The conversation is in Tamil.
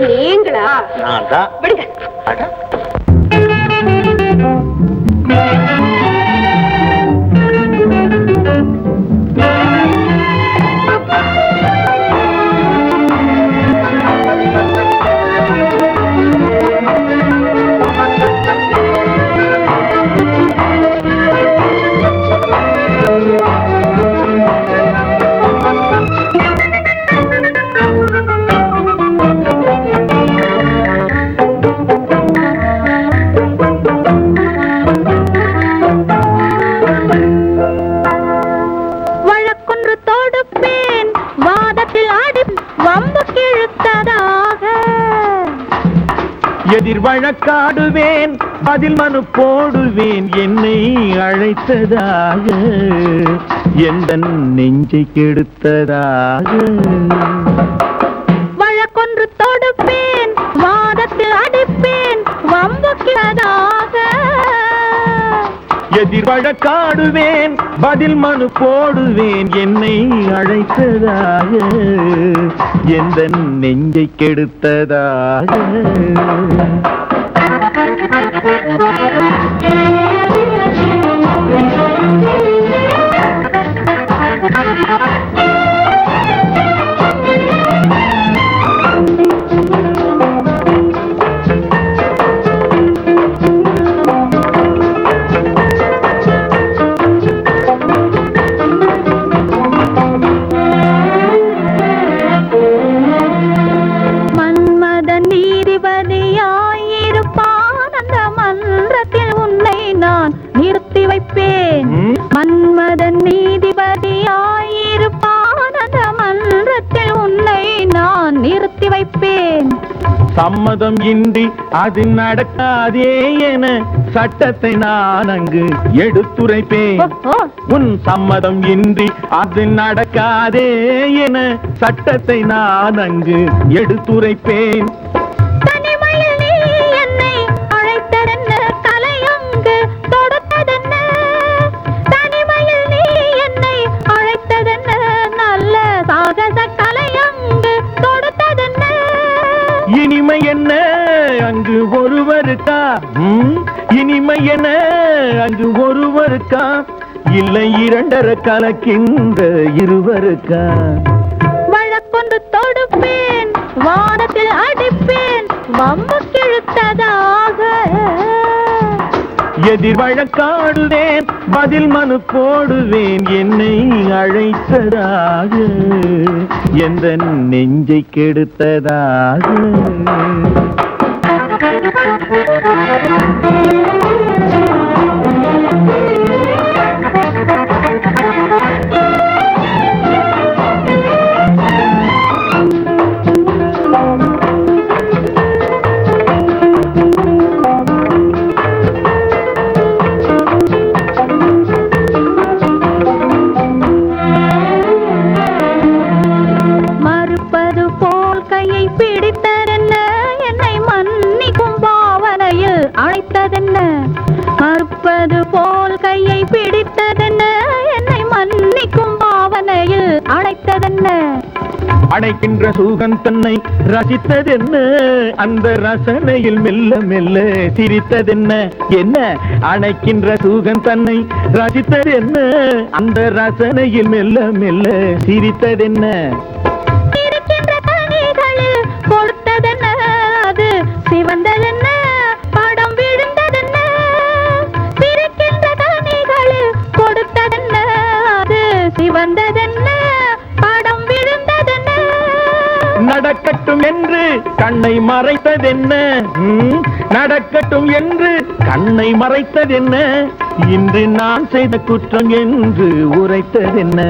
நீங்களா? நான் தான். விடுங்க. எதிர் வழக்காடுவேன், பதில் மனு போடுவேன், என்னை அழைத்ததாக, எந்த நெஞ்சை கெடுத்ததாக. வழக்கொன்று தொடுப்பேன், வாதத்தில் அடிப்பேன், வம்புக்கிறதாக. எதிர் வழக்காடுவேன், பதில் மனு போடுவேன், என்னை அழைத்ததாக, எந்த நெஞ்சை கெடுத்ததாக. மன்மதன் நீதிபதியாயிருப்பான், அந்த மன்றத்தில் உன்னை நான் நிறுத்தி வைப்பேன். சம்மதம் இன்றி அது நடக்காதே என சட்டத்தை நான் அங்கு எடுத்துரைப்பேன். உன் சம்மதம் இன்றி அது நடக்காதே என சட்டத்தை நான் அங்கு எடுத்துரைப்பேன். இனிமை என்ன அங்கு ஒருவருக்கா? இனிமை என்ன அங்கு ஒருவருக்கா? இல்லை இரண்டரை கலக்கின்ற இருவருக்கா? வழக்கொன்று தொடுப்பேன், வானத்தில் அடிப்பேன், வம்பு கிழுத்ததாக. எதிர் வழக்காடுவேன், பதில் மனு போடுவேன், என்னை அழைத்ததாக, எந்த நெஞ்சை கெடுத்ததாக. பிடித்ததென்ன என்னை மன்னிக்கும் பாவனையில் அழைத்ததென்ன? மறுப்பது போல் கையை பிடித்ததென்ன என்னை மன்னிக்கும் பாவனையில் அழைத்ததென்ன? அடைக்கின்ற சுகம் தன்னை ரசித்ததென்ன? அந்த ரசனையில் மெல்ல மெல்ல சிரித்ததென்ன? என்ன அணைக்கின்ற சுகம் தன்னை ரசித்ததென்ன? அந்த ரசனையில் மெல்ல மெல்ல சிரித்ததென்ன? கொடுத்ததென்ன அது சிவந்ததென்ன? படம் விழுந்ததென்ன? பிரிக்கின்ற கனிகளில் கொடுத்ததென்ன அது சிவந்ததென்ன? படம் விழுந்ததென்ன? நடக்கட்டும் என்று கண்ணை மறைத்ததென்ன? நடக்கட்டும் என்று கண்ணை மறைத்ததென்ன? இன்று நான் செய்த குற்றம் என்று உரைத்ததென்ன?